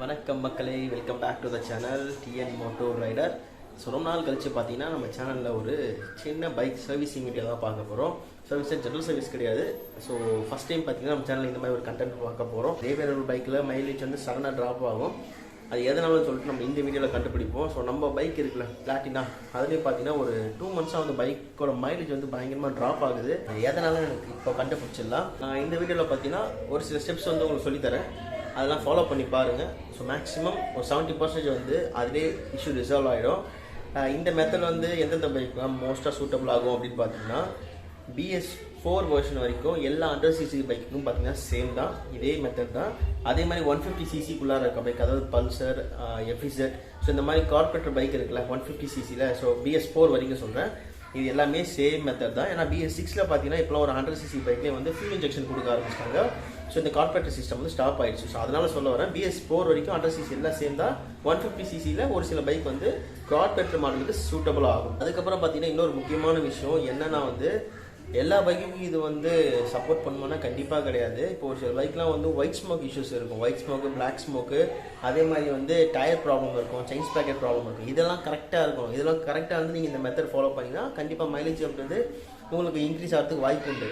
வணக்கம் மக்களே, welcome back to the channel TN moto rider. So ரொம்ப நாள் கழிச்சு பார்த்தீங்கன்னா நம்ம சேனலில் ஒரு சின்ன பைக் சர்வீசிங் வீடியோ தான் பார்க்க போகிறோம். சர்வீஸ் ஜெனரல் சர்வீஸ் கிடையாது. ஸோ ஃபஸ்ட் டைம் பார்த்தீங்கன்னா நம்ம சேனலில் இந்த மாதிரி ஒரு கண்டென்ட் பார்க்க போகிறோம். இதே வேறு ஒரு பைக்கில் மைலேஜ் வந்து சடனாக ட்ராப் ஆகும். அது எதனாலும் சொல்லிட்டு நம்ம இந்த வீடியோவில் கண்டுபிடிப்போம். ஸோ நம்ம பைக் இருக்குல்ல பிளாட்டினா, அதுலேயும் பார்த்தீங்கன்னா ஒரு 2 months வந்து பைக்கோட மைலேஜ் வந்து பயங்கரமாக ட்ராப் ஆகுது. எதனால எனக்கு இப்போ கண்டுபிடிச்சிடலாம். நான் இந்த வீடியோவில் பார்த்தீங்கன்னா ஒரு சில ஸ்டெப்ஸ் வந்து உங்களுக்கு சொல்லித்தரேன். அதெல்லாம் ஃபாலோ பண்ணி பாருங்கள். ஸோ மேக்ஸிமம் ஒரு 70% வந்து அதிலே இஷ்யூ ரிசால்வ் ஆகிடும். இந்த மெத்தட் வந்து எந்தெந்த பைக்லாம் மோஸ்ட்டாக சூட்டபிள் ஆகும் அப்படின்னு பார்த்தீங்கன்னா BS4 வெர்ஷன் வரைக்கும் எல்லா 100cc பைக்குக்கும் பார்த்தீங்கன்னா சேம் தான், இதே மெத்தட் தான். அதே மாதிரி 150cc-குள்ளார இருக்க பைக், அதாவது பல்சர், FZ, ஸோ இந்த மாதிரி கார்பரேட்டர் பைக் இருக்குல்ல 150cc-ல, ஸோ BS4 வரைக்கும் சொல்கிறேன், இது எல்லாமே சேம் மெத்தட் தான். ஏன்னா BS6-ல பார்த்தீங்கன்னா இப்போலாம் ஒரு 100cc பைக்லேயே வந்து ஃபியூல் இன்ஜெக்ஷன் கொடுக்க ஆரம்பிச்சிட்டாங்க. ஸோ இந்த கார்பரேட்டர் சிஸ்டம் வந்து ஸ்டாப் ஆயிடுச்சு. ஸோ அதனால சொல்ல வரேன், BS4 வரைக்கும் 100cc எல்லாம் சேம் தான். 150cc-ல ஒரு சில பைக் வந்து கார்பரேட்டர் மாடலுக்கு சூட்டபிள் ஆகும். அதுக்கப்புறம் பார்த்தீங்கன்னா இன்னொரு முக்கியமான விஷயம் என்னன்னா வந்து எல்லா பைக்குக்கும் இது வந்து சப்போர்ட் பண்ணுவோன்னா கண்டிப்பாக கிடையாது. இப்போ ஒரு சில பைக்லாம் வந்து ஒயிட் ஸ்மோக் இஷ்யூஸ் இருக்கும், ஒயிட் ஸ்மோக்கு, பிளாக் ஸ்மோக்கு, அதே மாதிரி வந்து டயர் ப்ராப்ளம் இருக்கும், செயின் ஸ்ப்ராக்கெட் ப்ராப்ளம் இருக்கும். இதெல்லாம் கரெக்டாக இருக்கும். இதெல்லாம் கரெக்டாக வந்து நீங்கள் இந்த மெத்தட் ஃபாலோ பண்ணிங்கன்னா கண்டிப்பாக மைலேஜ் அப்படின்றது உங்களுக்கு இன்க்ரீஸ் ஆகிறதுக்கு வாய்ப்பு உண்டு.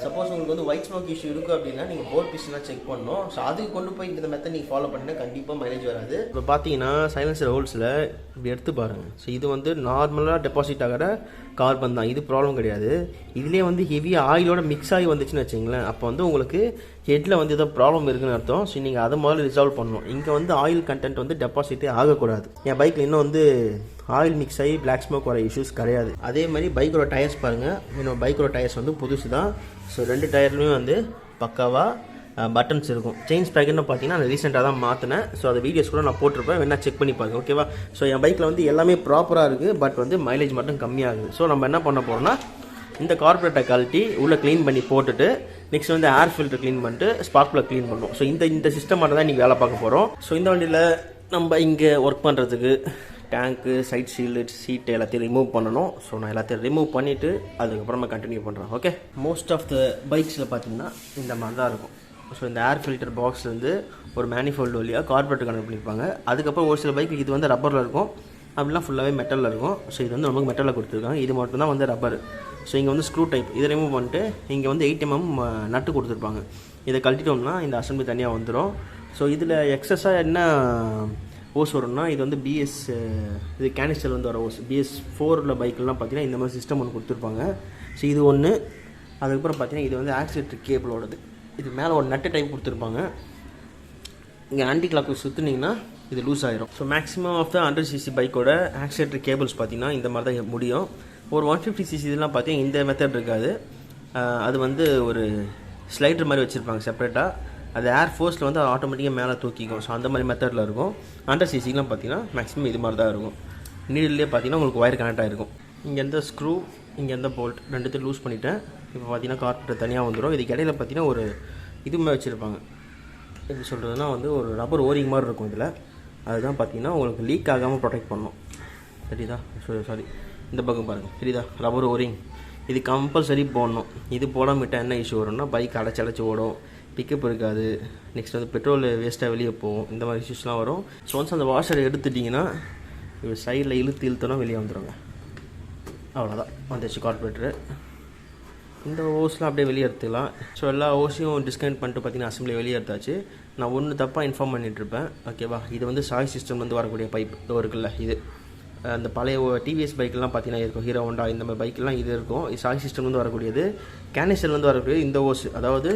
சப்போஸ் உங்களுக்கு வந்து ஒயிட் ஸ்மோக் இஷ்யூ இருக்குது அப்படின்னா நீங்கள் போர்ட் பிஸ்டெலாம் செக் பண்ணணும். ஸோ அதுக்கு கொண்டு போய் இந்த மெத்தட் நீங்கள் ஃபாலோ பண்ணினா கண்டிப்பாக மைலேஜ் வராது. இப்போ பார்த்தீங்கன்னா சைலன்சர் ஹோல்ஸில் இப்படி எடுத்து பாருங்கள். ஸோ இது வந்து நார்மலாக டெபாசிட் ஆகிற கார்பன் தான், இது ப்ராப்ளம் கிடையாது. இதுலேயே வந்து ஹெவியாக ஆயிலோட மிக்ஸ் ஆகி வந்துச்சுன்னு வச்சிங்களேன், அப்போ வந்து உங்களுக்கு ஹெட்டில் வந்து ஏதோ ப்ராப்ளம் இருக்குன்னு அர்த்தம். ஸோ நீங்கள் அதை முதல்ல ரிசால்வ் பண்ணணும். இங்கே வந்து ஆயில் கண்டென்ட் வந்து டெபாசிட்டே ஆகக்கூடாது. என் பைக்கில் இன்னும் வந்து ஆயில் மிக்ஸ் ஆகி பிளாக் ஸ்மோக் வர இஷ்யூஸ் கிடையாது. அதே மாதிரி பைக்கோட டயர்ஸ் பாருங்கள், என்னோட பைக்கோட டயர்ஸ் வந்து புதுசு தான். ஸோ 2 டயர்லையும் வந்து பக்காவாக பட்டன்ஸ் இருக்கும். செயின் ஸ்ப்ராக்கெட்னு பார்த்தீங்கன்னா நான் ரீசெண்டாக தான் மாற்றினேன். ஸோ அந்த வீடியோஸ் கூட நான் போட்டிருப்பேன், வேணா செக் பண்ணி பாருங்க, ஓகேவா. ஸோ என் பைக்கில் வந்து எல்லாமே ப்ராப்பராக இருக்குது, பட் வந்து மைலேஜ் மட்டும் கம்மியாகுது. ஸோ நம்ம என்ன பண்ண போகிறோம்னா இந்த கார்பரேட்டர் கழட்டி உள்ளே க்ளீன் பண்ணி போட்டுட்டு நெக்ஸ்ட் வந்து ஏர் ஃபில்டர் க்ளீன் பண்ணிட்டு ஸ்பார்க் ப்ளக் க்ளீன் பண்ணுவோம். ஸோ இந்த சிஸ்டம் மட்டும் தான் இன்றைக்கி வேலை பார்க்க போகிறோம். ஸோ இந்த வண்டியில் நம்ம இங்கே ஒர்க் பண்ணுறதுக்கு டேங்க்கு, சைட் ஷீல்டு, சீட்டு எல்லாத்தையும் ரிமூவ் பண்ணணும். ஸோ நான் எல்லாத்தையும் ரிமூவ் பண்ணிவிட்டு அதுக்கப்புறமா கண்டினியூ பண்ணுறேன், ஓகே. மோஸ்ட் ஆஃப் த பைக்ஸில் பார்த்தீங்கன்னா இந்த மாதிரி தான் இருக்கும். ஸோ இந்த ஏர் ஃபில்டர் பாக்ஸ்லேருந்து ஒரு மேனிஃபோல்டு வழியாக கார்பரேட்டர் கனெக்ட் பண்ணியிருப்பாங்க. அதுக்கப்புறம் ஒரு சில பைக்கு இது வந்து ரப்பரில் இருக்கும், அப்படிலாம் ஃபுல்லாகவே மெட்டலில் இருக்கும். ஸோ இது வந்து நமக்கு மெட்டலில் கொடுத்துருக்காங்க, இது மட்டும் தான் வந்து ரப்பர். ஸோ இங்கே வந்து ஸ்க்ரூ டைப், இதை ரிமூவ் பண்ணிட்டு இங்கே வந்து 8mm நட்டு கொடுத்துருப்பாங்க. இதை கழட்டிட்டோம்னா இந்த அசம்பிளி தனியாக வந்துடும். ஸோ இதில் எக்ஸஸாக என்ன ஓஸ் வரும்னா, இது வந்து இது கேனிஸ்டர் வந்து வர ஓஸ். BS4 பைக்கெலாம் பார்த்தீங்கன்னா இந்த மாதிரி சிஸ்டம் ஒன்று கொடுத்துருப்பாங்க. ஸோ இது ஒன்று. அதுக்கப்புறம் பார்த்தீங்கன்னா இது வந்து ஆக்சிலேட்டர் கேபிளோடது. இது மேலே ஒரு நட்டு டைப் கொடுத்துருப்பாங்க. இங்கே ஆன்டி கிளாக் சுற்றுனீங்கன்னா இது லூஸ் ஆகிரும். So maximum of the 100cc பைக்கோட ஆக்சிலேட்டர் கேபிள்ஸ் பார்த்தீங்கன்னா இந்த மாதிரி தான் முடியும். ஒரு 150cc இதெல்லாம் பார்த்தீங்கன்னா இந்த மெத்தட் இருக்காது. அது வந்து ஒரு ஸ்லைடர் மாதிரி வச்சுருப்பாங்க செப்பரேட்டாக. அது ஏர் ஃபோர்ஸில் வந்து ஆட்டோமேட்டிக்காக மேலே தூக்கிக்கும். ஸோ அந்த மாதிரி மெத்தடில் இருக்கும். 100cc-லாம் பார்த்தீங்கன்னா மேக்ஸிமம் இது மாதிரி தான் இருக்கும். நீடிலே பார்த்தீங்கன்னா உங்களுக்கு ஒயர் கனெக்ட் ஆகிருக்கும். இங்கே எந்த ஸ்க்ரூ, இங்கே எந்த போல்ட், ரெண்டுத்தையும் லூஸ் பண்ணிவிட்டேன். இப்போ பார்த்தீங்கன்னா கார்பரேட்டர் தனியாக வந்துடும். இதுக்கு இடையில பார்த்தீங்கன்னா ஒரு இதுவுமே வச்சுருப்பாங்க. எப்படி சொல்கிறதுனா வந்து ஒரு ரப்பர் ஓரிங் மாதிரி இருக்கும் இதில். அதுதான் பார்த்தீங்கன்னா உங்களுக்கு லீக் ஆகாமல் ப்ரொடெக்ட் பண்ணணும். சரிதா? சாரி, இந்த பக்கம் பாருங்கள், சரிதா? ரப்பர் ஓரிங் இது கம்பல்சரி போடணும். இது போடாமல் விட்டால் என்ன இஷ்யூ வரும்னா பைக் அடைச்சி ஓடும், பிக்கப் இருக்காது, நெக்ஸ்ட் வந்து பெட்ரோல் வேஸ்ட்டாக வெளியே போகும், இந்த மாதிரி இஷ்யூஸ்லாம் வரும். ஸோ ஒன்ஸ் அந்த வாஷரை எடுத்துட்டிங்கன்னா இது சைடில் இழுத்தோன்னா வெளியே வந்துடுங்க. அவ்வளோதான், வந்துச்சு கார்பரேட்டரு. இந்த ஓஸ்லாம் அப்படியே வெளியே எடுத்துக்கலாம். ஸோ எல்லா ஓஸையும் டிஸ்கனெக்ட் பண்ணிட்டு பார்த்தீங்கன்னா அசம்பிளி வெளியே எடுத்தாச்சு. நான் ஒன்று தப்பாக இன்ஃபார்ம் பண்ணிகிட்ருப்பேன், ஓகேவா. இது வந்து சாய் சிஸ்டம் வந்து வரக்கூடிய பைப் இருக்குல்ல, இது அந்த பழைய டிவிஎஸ் பைக்கெலாம் பார்த்தீங்கன்னா இருக்கும், ஹீரோ ஹோண்டா இந்த மாதிரி பைக்கெலாம் இது இருக்கும். இது சாய் சிஸ்டம் வந்து வரக்கூடியது. கேனிஸ்டர்லேருந்து வரக்கூடியது இந்த ஓஸ், அதாவது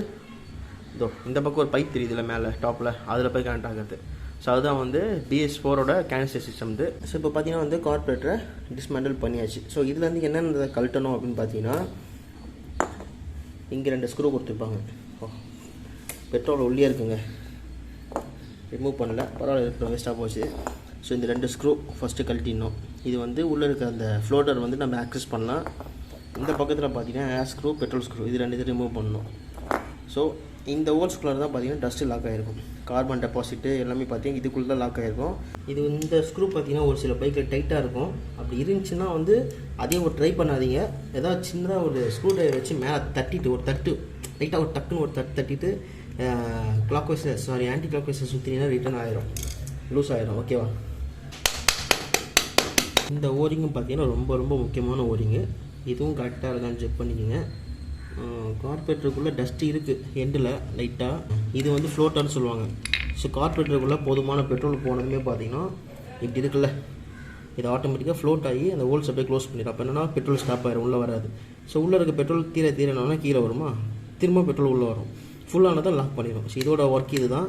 இதோ இந்த பக்கம் ஒரு பைப் தெரியுதுல மேலே டாப்பில், அதில் போய் கனெக்ட் ஆகுது. ஸோ அதுதான் வந்து BS4 கேனிஸ்டர் சிஸ்டம் இது. ஸோ இப்போ பார்த்தீங்கன்னா வந்து கார்பரேட்டரை டிஸ்மேண்டில் பண்ணியாச்சு. ஸோ இதில் வந்து என்னென்ன கழட்டணும் அப்படின்னு பார்த்தீங்கன்னா இங்கே 2 ஸ்க்ரூ கொடுத்துருப்பாங்க. பெட்ரோல் உள்ளே இருக்குங்க, ரிமூவ் பண்ணல, பரவாயில்ல, இருக்கட்டும், வேஸ்ட்டாக போச்சு. ஸோ இந்த 2 ஸ்க்ரூ ஃபஸ்ட்டு கழட்டிடணும். இது வந்து உள்ளே இருக்க அந்த ஃப்ளோட்டர் வந்து நம்ம ஆக்சஸ் பண்ணலாம். இந்த பக்கத்தில் பார்த்தீங்கன்னா ஏர் ஸ்க்ரூ, பெட்ரோல் ஸ்க்ரூ, இது 2 ரிமூவ் பண்ணணும். ஸோ இந்த ஹோல்ஸ்குள்ளே தான் பார்த்தீங்கன்னா டஸ்ட்டு லாக் ஆகிருக்கும். கார்பன் டெபாசிட்டு எல்லாமே பார்த்தீங்கன்னா இதுக்குள்ளே தான் லாக் ஆகிருக்கும். இது இந்த ஸ்க்ரூ பார்த்தீங்கன்னா ஒரு சில பைக்கில் டைட்டாக இருக்கும். அப்படி இருந்துச்சுன்னா வந்து அதையும் ஒரு ட்ரை பண்ணாதீங்க. ஏதாவது சின்னதாக ஒரு ஸ்க்ரூ ட்ரைவர் வச்சு மேலே தட்டிட்டு ஒரு தட்டு லைட்டாக ஒரு டக்குன்னு ஒரு தட்டிட்டு கிளாக் வைஸ் ஆன்டி கிளாக் வைஸை சுற்றினா ரிட்டர்ன் ஆயிரும், லூஸ் ஆயிரும். ஓகேவா? இந்த ஓரிங்கும் பார்த்தீங்கன்னா ரொம்ப ரொம்ப முக்கியமான ஓரிங்கு. இதுவும் கரெக்டாக இருக்கான்னு செக் பண்ணிக்கோங்க. கார்பரேட்டருக்குள்ளே டஸ்ட்டு இருக்குது எண்டில் லைட்டாக. இது வந்து ஃப்ளோட்டர்னு சொல்லுவாங்க. ஸோ கார்பரேட்டருக்குள்ளே போதுமான பெட்ரோல் போனதுமே பார்த்தீங்கன்னா இப்படி இருக்குல்ல, இது ஆட்டோமேட்டிக்காக ஃப்ளோட் ஆகி அந்த ஹோல்ஸ் அப்படியே க்ளோஸ் பண்ணிடும். அப்போ என்னென்னா பெட்ரோல் ஸ்டாப் ஆயிரும், உள்ளே வராது. ஸோ உள்ளே இருக்க பெட்ரோல் தீரனா கீழே வருமா, திரும்ப பெட்ரோல் உள்ளே வரும், ஃபுல்லானதான் லாக் பண்ணிடும். ஸோ இதோட ஒர்க் இது தான்.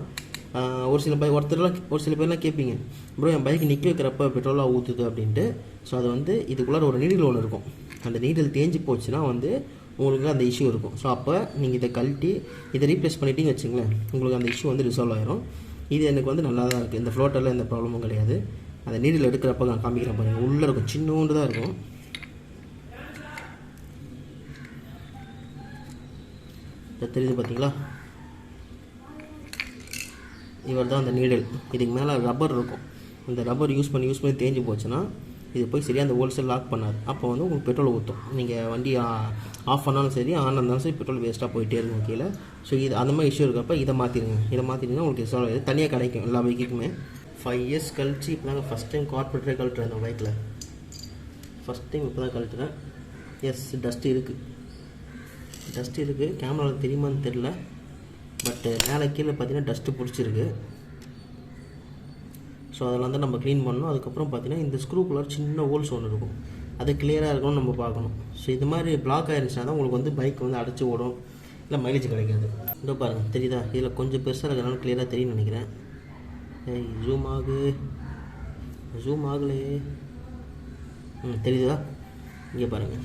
ஒரு சில பேர்லாம் கேட்பீங்க, ப்ரோ என் பைக் நிற்க வைக்கிறப்ப பெட்ரோலாக ஊற்றுது அப்படின்ட்டு. ஸோ அது வந்து இதுக்குள்ளார ஒரு நீடில் ஒன்று இருக்கும். அந்த நீடில் தேஞ்சு போச்சுன்னா வந்து உங்களுக்கு அந்த இஷ்யூ இருக்கும். ஸோ அப்போ நீங்கள் இதை கழட்டி இதை ரீப்ளேஸ் பண்ணிட்டீங்கன்னு வச்சுங்களேன், உங்களுக்கு அந்த இஷ்யூ வந்து ரிசால்வ் ஆயிரும். இது எனக்கு வந்து நல்லா தான் இருக்குது. இந்த ஃப்ளோட்டரில் எந்த ப்ராப்ளமும் கிடையாது. அந்த நீடில் எடுக்கிறப்ப நான் காமிக்கிறேன் பாருங்கள். உள்ளே இருக்கும், சின்னோண்டு தான் இருக்கும். தெரியுது பார்த்தீங்களா? இவர் தான் அந்த நீடில். இதுக்கு மேலே ரப்பர் இருக்கும். அந்த ரப்பர் யூஸ் பண்ணி தேஞ்சு போச்சுன்னா இது போய் சரியாக அந்த ஹோல்ஸில் லாக் பண்ணாது. அப்போ வந்து உங்களுக்கு பெட்ரோல் ஊற்றும். நீங்கள் வண்டி ஆஃப் பண்ணாலும் சரி, ஆன் இருந்தாலும் சரி, பெட்ரோல் வேஸ்ட்டாக போயிட்டே இருக்கும் கீழே. ஸோ இது அந்த மாதிரி இஷ்யூ இருக்கப்போ இதை மாற்றிடுங்க. உங்களுக்கு ரிசால்வ் ஆகிடுது. தனியாக கிடைக்கும் எல்லா பைக்குக்குமே. 5 இயர்ஸ் கழிச்சு இப்போ தாங்க ஃபஸ்ட் டைம் கார்பரேட்டரே கழட்டுறேன் அந்த பைக்கில். ஃபஸ்ட் டைம் இப்போ தான் கழட்டுறேன். எஸ், டஸ்ட் இருக்குது. கேமராவில் தெரியுமான்னு தெரில, பட் மேலே கீழே பார்த்தீங்கன்னா டஸ்ட்டு பிடிச்சிருக்கு. ஸோ அதெல்லாம் தான் நம்ம க்ளீன் பண்ணணும். அதுக்கப்புறம் பார்த்தீங்கன்னா இந்த ஸ்க்ரூக்குள்ளார சின்ன ஹோல்ஸ் ஒன்று இருக்கும், அது கிளியராக இருக்கணும்னு நம்ம பார்க்கணும். ஸோ இது மாதிரி பிளாக் ஆகிருந்துச்சுன்னா தான் உங்களுக்கு வந்து பைக் வந்து அடைச்சி ஓடும், இல்லை மைலேஜ் கிடைக்காது. இதோ பாருங்கள், தெரியுதா? இதில் கொஞ்சம் பெருசாக இருக்கிறனால கிளியராக தெரியும்னு நினைக்கிறேன். ஜூம் ஆகலே. தெரியுதா? இங்கே பாருங்கள்,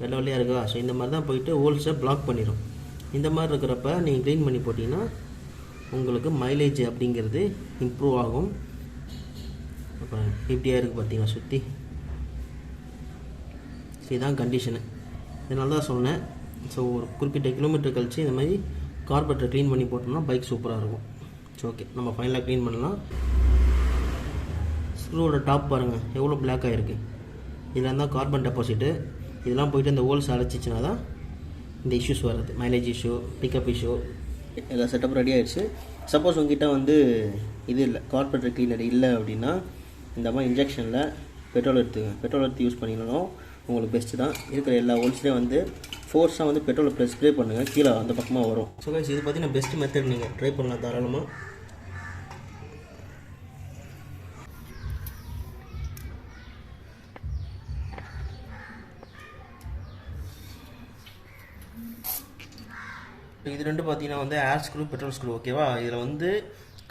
வெள்ளையாக இருக்கா? ஸோ இந்த மாதிரி தான் போயிட்டு ஹோல்ஸை பிளாக் பண்ணிடும். இந்த மாதிரி இருக்கிறப்ப நீங்கள் க்ளீன் பண்ணி போட்டிங்கன்னா உங்களுக்கு மைலேஜ் அப்படிங்கிறது இம்ப்ரூவ் ஆகும். அப்புறம் இப்படியாக இருக்குது பார்த்தீங்கன்னா சுற்றி. ஸோ இதுதான் கண்டிஷனு. இதனால தான் சொன்னேன். ஸோ ஒரு குறிப்பிட்ட கிலோமீட்டர் கழிச்சு இந்த மாதிரி கார்பரேட்டர் க்ளீன் பண்ணி போட்டோம்னா பைக் சூப்பராக இருக்கும். ஸோ ஓகே, நம்ம ஃபைனலாக க்ளீன் பண்ணலாம். ஸ்க்ரூவோட டாப் பாருங்கள் எவ்வளோ பிளாக் ஆகிருக்கு. இதில் இருந்தால் கார்பன் டெபாசிட்டு. இதெல்லாம் போயிட்டு இந்த ஹோல்ஸ் அடைச்சிச்சின்னா தான் இந்த இஷ்யூஸ் வருது, மைலேஜ் இஷ்யூ, பிக்கப் இஷ்யூ. எல்லா செட்டப் ரெடி ஆகிடுச்சு. சப்போஸ் உங்ககிட்ட வந்து இது இல்லை, கார்பரேட்டர் க்ளீனர் இல்லை அப்படின்னா இந்த மாதிரி இன்ஜெக்ஷனில் பெட்ரோல் எடுத்து யூஸ் பண்ணிங்கனாலும் உங்களுக்கு பெஸ்ட்டு தான். இருக்கிற எல்லா ஹோல்ஸ்லேயும் வந்து ஃபோர்ஸாக வந்து பெட்ரோலை ப்ளஸ் ஸ்ப்ரே பண்ணுங்கள், கீழே அந்த பக்கமாக வரும். ஸோ கைஸ், இது பார்த்தீங்கன்னா பெஸ்ட் மெத்தட், நீங்கள் ட்ரை பண்ணலாம் தாராளமாக. இது ரெண்டு பார்த்தீங்கன்னா வந்து ஏர் ஸ்க்ரூ, பெட்ரோல் ஸ்க்ரூ. ஓகேவா? இதில் வந்து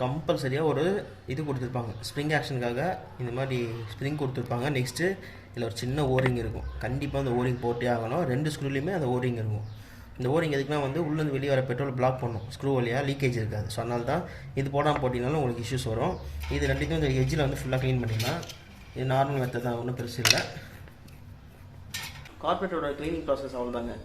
கம்பல்சரியாக ஒரு இது கொடுத்துருப்பாங்க, ஸ்ப்ரிங் ஆக்ஷனுக்காக இந்த மாதிரி ஸ்ப்ரிங் கொடுத்துருப்பாங்க. நெக்ஸ்ட்டு இதில் ஒரு சின்ன ஓரிங் இருக்கும். கண்டிப்பாக அந்த ஓரிங் போட்டே ஆகணும். 2 ஸ்க்ரூலையுமே அந்த ஓரிங் இருக்கும். இந்த ஓரிங் எதுக்குன்னா வந்து உள்ளேருந்து வெளியே வர பெட்ரோல் பிளாக் பண்ணும், ஸ்க்ரூ வழியாக லீக்கேஜ் இருக்காது. ஸோ அதனால தான் இது போடாமல் போட்டிங்கனாலும் உங்களுக்கு இஷ்யூஸ் வரும். இது ரெண்டுத்தையும் இந்த எஜ்ஜில் வந்து ஃபுல்லாக க்ளீன் பண்ணிக்கலாம். இது நார்மல் மெத்தட் தான், ஒன்றும் பெருசு இல்லை. கார்பரேட்டரோட க்ளீனிங் ப்ராசஸ் அவ்வளோதாங்க.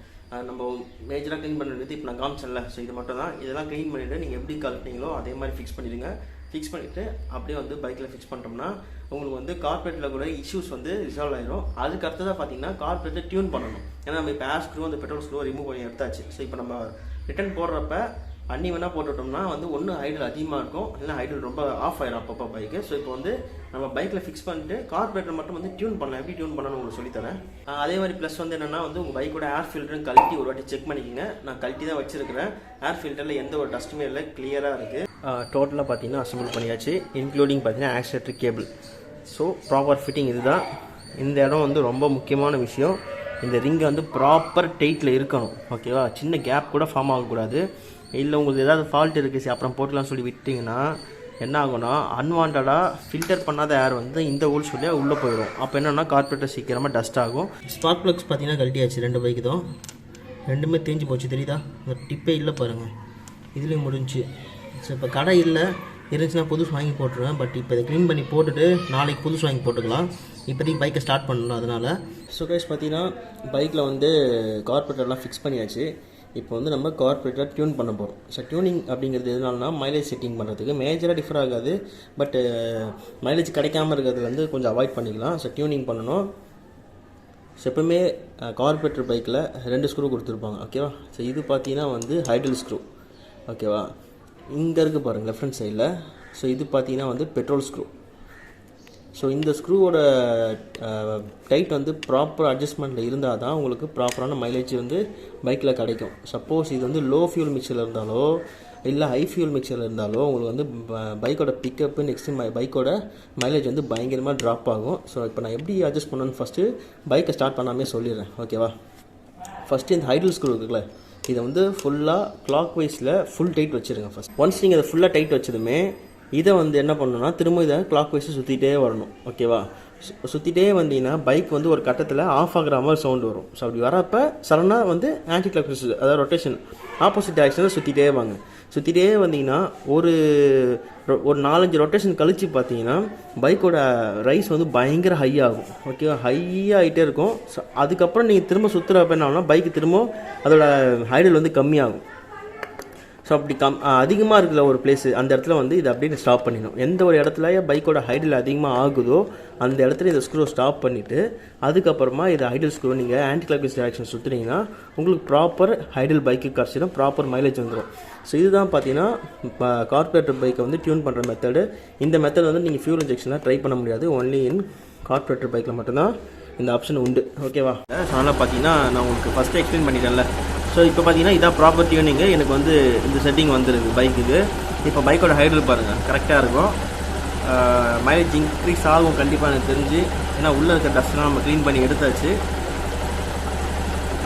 நம்ம மேஜராக க்ளீன் பண்ணுறது இப்போ நான் காமிச்சேன்ல. ஸோ இது மட்டும் தான். இதெல்லாம் க்ளீன் பண்ணிவிட்டு நீங்கள் எப்படி கழட்டிங்களோ அதே மாதிரி ஃபிக்ஸ் பண்ணிடுங்க. ஃபிக்ஸ் பண்ணிவிட்டு அப்படியே வந்து பைக்கில் ஃபிக்ஸ் பண்ணிட்டோம்னா உங்களுக்கு வந்து கார்பரேட்டில் கூட இஷ்யூஸ் வந்து ரிசால்வ் ஆயிடும். அதுக்கு அடுத்ததாக பார்த்தீங்கன்னா கார்பரேட்டர் டியூன் பண்ணணும். ஏன்னா நம்ம இப்போ ஏர் ஸ்க்ரூ அந்த பெட்ரோல் ஸ்க்ரூ ரிமூவ் பண்ணி எடுத்தாச்சு. ஸோ இப்போ நம்ம ரிட்டர்ன் போடுறப்ப அன்னிவனாக போட்டுவிட்டோம்னா வந்து ஒன்று ஹைடல் அதிகமாக இருக்கும், இல்லை ஹைடல் ரொம்ப ஆஃப் ஆயிடும் அப்பப்போ பைக்கு. ஸோ இப்போ வந்து நம்ம பைக்கில் ஃபிக்ஸ் பண்ணிட்டு கார்பரேட்டர் மட்டும் வந்து டியூன் பண்ணலாம். எப்படி டியூன் பண்ணணும்னு உங்களுக்கு சொல்லித்தரேன். அதே மாதிரி ப்ளஸ் வந்து என்னென்னா வந்து உங்கள் பைக்கோட ஏர் ஃபில்டரும் கழட்டி ஒரு வாட்டி செக் பண்ணிக்கோங்க. நான் கழட்டி தான் வச்சுருக்கிறேன். ஏர் ஃபில்டரில் எந்த ஒரு டஸ்ட்டுமே இல்லை, கிளியராக இருக்குது. டோட்டலாக பார்த்தீங்கன்னா அசம்பிள் பண்ணியாச்சு, இன்க்ளூடிங் பார்த்தீங்கன்னா oscillator cable. So proper fitting இதுதான். இந்த இடம் வந்து ரொம்ப முக்கியமான விஷயம். இந்த ரிங்கை வந்து ப்ராப்பர் டைட்டில் இருக்கணும். ஓகேவா? சின்ன கேப் கூட ஃபார்ம் ஆகக்கூடாது. இல்லை உங்களுக்கு ஏதாவது ஃபால்ட் இருக்குது, சரி அப்புறம் போட்டுலாம் சொல்லி விட்டிங்கன்னா என்ன ஆகும்னா அன்வான்டாக ஃபில்டர் பண்ணாத ஏர் வந்து இந்த ஹோல்ஸ் வழியாக உள்ளே போயிடும். அப்போ என்னென்னா கார்பரேட்டர் சீக்கிரமாக டஸ்ட் ஆகும். ஸ்பார்க் ப்ளக்ஸ் பார்த்தீங்கன்னா கழட்டியாச்சு. 2 பைக்கு தான், ரெண்டுமே தேஞ்சு போச்சு. தெரியுதா? இந்த டிப்பே இல்லை பாருங்கள், இதுலேயும் முடிஞ்சு. ஸோ இப்போ கடை இல்லை, இருந்துச்சுன்னா புதுசு வாங்கி போட்டுருவேன். பட் இப்போ இதை க்ளீன் பண்ணி போட்டுட்டு நாளைக்கு புதுசு வாங்கி போட்டுக்கலாம். இப்போதைக்கு பைக்கை ஸ்டார்ட் பண்ணணும் அதனால். ஸோ கைஸ் பார்த்தீங்கன்னா பைக்கில் வந்து கார்பரேட்டர்லாம் ஃபிக்ஸ் பண்ணியாச்சு. இப்போ வந்து நம்ம கார்பரேட்டர் டியூன் பண்ண போகிறோம். ஸோ டியூனிங் அப்படிங்கிறது எதுனாலனா மைலேஜ் செட்டிங் பண்ணுறதுக்கு மேஜராக டிஃபர் ஆகாது. பட் மைலேஜ் கிடைக்காமல் இருக்கிறதுலேருந்து கொஞ்சம் அவாய்ட் பண்ணிக்கலாம். ஸோ டியூனிங் பண்ணணும். ஸோ எப்பவுமே கார்பரேட்டர் பைக்கில் 2 ஸ்க்ரூ கொடுத்துருப்பாங்க. ஓகேவா? ஸோ இது பார்த்தீங்கன்னா வந்து ஹைடல் ஸ்க்ரூ. ஓகேவா. இங்கே இருக்குது பாருங்கள் லெஃப்ட் ஹேண்ட் சைடில். ஸோ இது பார்த்தீங்கன்னா வந்து பெட்ரோல் ஸ்க்ரூ. ஸோ இந்த ஸ்க்ரூவோட டைட் வந்து ப்ராப்பர் அட்ஜஸ்ட்மெண்ட்டில் இருந்தால் தான் உங்களுக்கு ப்ராப்பரான மைலேஜ் வந்து பைக்கில் கிடைக்கும். சப்போஸ் இது வந்து லோ ஃபியூல் மிக்சரில் இருந்தாலோ இல்லை ஹை ஃபியூல் மிக்சரில் இருந்தாலோ உங்களுக்கு வந்து பைக்கோட பிக்கப்பு நெக்ஸ்ட்டு பைக்கோட மைலேஜ் வந்து பயங்கரமாக ட்ராப் ஆகும். ஸோ இப்போ நான் எப்படி அட்ஜஸ்ட் பண்ணணும்னு ஃபஸ்ட்டு பைக்கை ஸ்டார்ட் பண்ணாமே சொல்லிடுறேன். ஓகேவா. ஃபஸ்ட்டு இந்த ஹைட்ரல் ஸ்க்ரூ இருக்குல்ல, இதை வந்து ஃபுல்லாக கிளாக் வைஸில் ஃபுல் டைட் வச்சுருங்க ஃபஸ்ட். ஒன்ஸ் நீங்கள் அதை ஃபுல்லாக டைட் வச்சதுமே இதை வந்து என்ன பண்ணணும்னா திரும்ப இதை கிளாக் வைஸில் சுற்றிட்டே வரணும். ஓகேவா. சுற்றிட்டே வந்தீங்கன்னா பைக் வந்து ஒரு கட்டத்தில் ஆஃப் ஆகிற மாதிரி சவுண்டு வரும். ஸோ அப்படி வரப்போ சடனாக வந்து ஆன்டி கிளாக் வைஸ், அதாவது ரொட்டேஷன் ஆப்போசிட் டைரக்ஷனில் சுற்றிட்டே வாங்க. சுற்றிட்டே வந்தீங்கன்னா ஒரு 4-5 ரொட்டேஷன் கழித்து பார்த்தீங்கன்னா பைக்கோட ரைஸ் வந்து பயங்கர ஹை ஆகும். ஓகேவா. ஹையாகிட்டே இருக்கும். ஸோ அதுக்கப்புறம் நீங்கள் திரும்ப சுற்றுறப்ப என்ன ஆகும்னா பைக்கு திரும்ப அதோட ஹைடல் வந்து கம்மியாகும். ஸோ அப்படி அதிகமாக இருக்கிற ஒரு பிளேஸு அந்த இடத்துல வந்து இதை அப்படியே ஸ்டாப் பண்ணிடணும். எந்த ஒரு இடத்துல பைக்கோட ஹைடல் அதிகமாக ஆகுதோ அந்த இடத்துல இந்த ஸ்க்ரூ ஸ்டாப் பண்ணிவிட்டு அதுக்கப்புறமா இது ஹைடல் ஸ்க்ரூ நீங்கள் ஆன்டி கிளாக் வைஸ் டைரக்ஷன் சுற்றுனீங்கன்னா உங்களுக்கு ப்ராப்பர் ஹைடல் பைக்கு கிடச்சிடும், ப்ராப்பர் மைலேஜ் வந்துடும். ஸோ இதுதான் பார்த்தீங்கன்னா கார்பரேட்டர் பைக்கை வந்து டியூன் பண்ணுற மெத்தடு. இந்த மெத்தட் வந்து நீங்கள் ஃபியூல் இன்ஜெக்ஷனில் ட்ரை பண்ண முடியாது. ஒன்லி இன் கார்பரேட்டர் பைக்கில் மட்டும்தான் இந்த ஆப்ஷன் உண்டு. ஓகேவா. ஸோ அதனால் பார்த்தீங்கன்னா நான் உங்களுக்கு ஃபஸ்ட்டு எக்ஸ்பிளைன் பண்ணிட்டேன்ல. ஸோ இப்போ பார்த்தீங்கன்னா இதான் ப்ராப்பர் டியூனிங்கு. எனக்கு வந்து இந்த செட்டிங் வந்துருக்கு பைக்குக்கு. இப்போ பைக்கோட ஹைடல் பாருங்கள் கரெக்டாக இருக்கும். மைலேஜ் இன்க்ரீஸ் ஆகும் கண்டிப்பாக எனக்கு தெரிஞ்சு. ஏன்னா உள்ளே இருக்க டஸ்ட்லாம் நம்ம க்ளீன் பண்ணி எடுத்தாச்சு.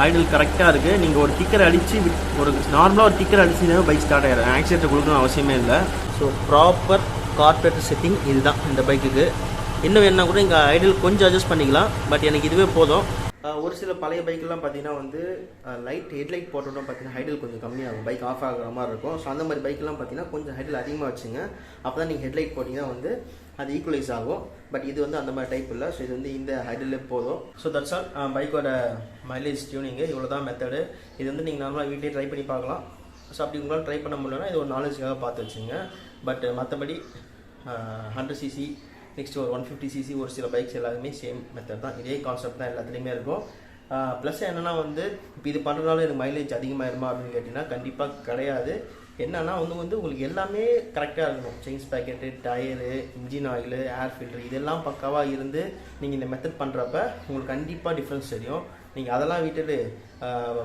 ஹைடல் கரெக்டாக இருக்குது. நீங்கள் ஒரு கிக்கர் அடித்து ஒரு நார்மலாக ஒரு கிக்கர் அடிச்சுன்னா பைக் ஸ்டார்ட் ஆகிடும். ஆக்சிடென்ட் கொடுக்கணும் அவசியமே இல்லை. ஸோ ப்ராப்பர் கார்பரேட்டர் செட்டிங் இதுதான் இந்த பைக்குக்கு. இன்னும் என்ன கூட இங்கே ஐடியல் கொஞ்சம் அட்ஜஸ்ட் பண்ணிக்கலாம். பட் எனக்கு இதுவே போதும். ஒரு சில பழைய பைக்கெலாம் பார்த்தீங்கன்னா வந்து ஹெட்லைட் போட்டோன்னா பார்த்தீங்கன்னா ஹைடல் கொஞ்சம் கம்மியாகும், பைக் ஆஃப் ஆகிற மாதிரி இருக்கும். ஸோ அந்த மாதிரி பைக்கெலாம் பார்த்தீங்கன்னா கொஞ்சம் ஹைடல் அதிகமாக வச்சுங்க. அப்போ தான் நீங்கள் ஹெட்லைட் போட்டிங்கன்னா வந்து அது ஈக்குவலைஸ் ஆகும். பட் இது வந்து அந்த மாதிரி டைப் இல்லை. ஸோ இது வந்து இந்த ஹைடல்லே போதும். ஸோ தட்ஸ் ஆல் பைக்கோட மைலேஜ் டியூனிங்கு இவ்வளோ தான் மெத்தடு. இது வந்து நீங்கள் நார்மலாக வீட்லேயே ட்ரை பண்ணி பார்க்கலாம். ஸோ அப்படி உங்களால் ட்ரை பண்ண முடியலன்னா இது ஒரு நாலேஜுக்காக பார்த்து வச்சுங்க. பட் மற்றபடி 100cc நெக்ஸ்ட் ஒரு 150cc ஒரு சில பைக்ஸ் எல்லாருமே சேம் மெத்தட் தான். இதே கான்செப்ட் தான் எல்லாத்துலேயுமே இருக்கும். ப்ளஸ் என்னென்னா வந்து இப்போ இது பண்ணுறதுனால எனக்கு மைலேஜ் அதிகமாகிருமா அப்படின்னு கேட்டிங்கன்னா கண்டிப்பாக கிடையாது. என்னன்னா வந்து உங்களுக்கு எல்லாமே கரெக்டாக இருக்கணும். செயின்ஸ் பேக்கெட்டு, tyre, engine oil, air filter இதெல்லாம் பக்காவாக இருந்து நீங்கள் இந்த மெத்தட் பண்ணுறப்ப உங்களுக்கு கண்டிப்பாக டிஃப்ரென்ஸ் தெரியும். நீங்கள் அதெல்லாம் விட்டுட்டு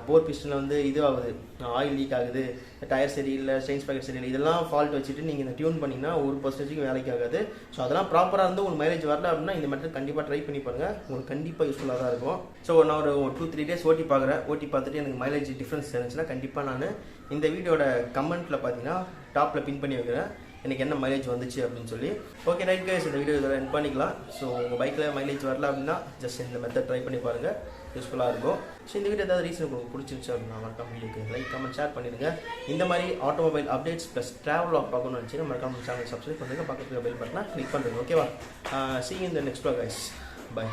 போர் பிஸ்டனில் வந்து இது ஆகுது, ஆயில் லீக் ஆகுது, டயர் சரியில்லை, செயின்ஸ் பேக்கெட் சரியில்லை, இதெல்லாம் ஃபால்ட் வச்சுட்டு நீங்கள் இந்த டியூன் பண்ணிங்கன்னா 1% வேலைக்கு ஆகாது. ஸோ அதெல்லாம் ப்ராப்பராக இருந்து உங்களுக்கு மைலேஜ் வரல அப்படின்னா இந்த மெத்தட் கண்டிப்பாக ட்ரை பண்ணி பாருங்கள். உங்களுக்கு கண்டிப்பாக யூஸ்ஃபுல்லாக தான் இருக்கும். ஸோ நான் ஒரு 2-3 days ஓட்டி பார்க்குறேன். ஓட்டி பார்த்துட்டு எனக்கு மைலேஜ் டிஃப்ரென்ஸ் இருந்துச்சுன்னா கண்டிப்பாக நான் இந்த வீடியோட கமெண்ட்டில் பார்த்தீங்கன்னா டாப்பில் பின் பண்ணி வைக்கிறேன் எனக்கு என்ன மைலேஜ் வந்துச்சு அப்படின்னு சொல்லி. ஓகே ரைட் கைஸ், இந்த வீடியோ இதோட எண்ட் பண்ணிக்கலாம். ஸோ உங்கள் பைக்கில் மைலேஜ் வரல அப்படின்னா ஜஸ்ட் இந்த மெத்தட் ட்ரை பண்ணி பாருங்கள், யூஸ்ஃபுல்லாக இருக்கும். ஸோ இந்த வீடியோ ஏதாவது ரீசன் உங்களுக்கு பிடிச்சிருச்சு அப்படின்னா மறக்காம வீடியோக்கு லைக், கமெண்ட், ஷேர் பண்ணிடுங்க. இந்த மாதிரி automobile updates plus travel vlog பார்க்கணும்னு நினச்சிங்கன்னா மறக்காம சேனல் சப்ஸ்கிரைப் பண்ணுங்கள், பக்கத்தில் பெல் பட்டனை கிளிக் பண்ணுறேன். ஓகேவா. See you in the next vlog guys. Bye.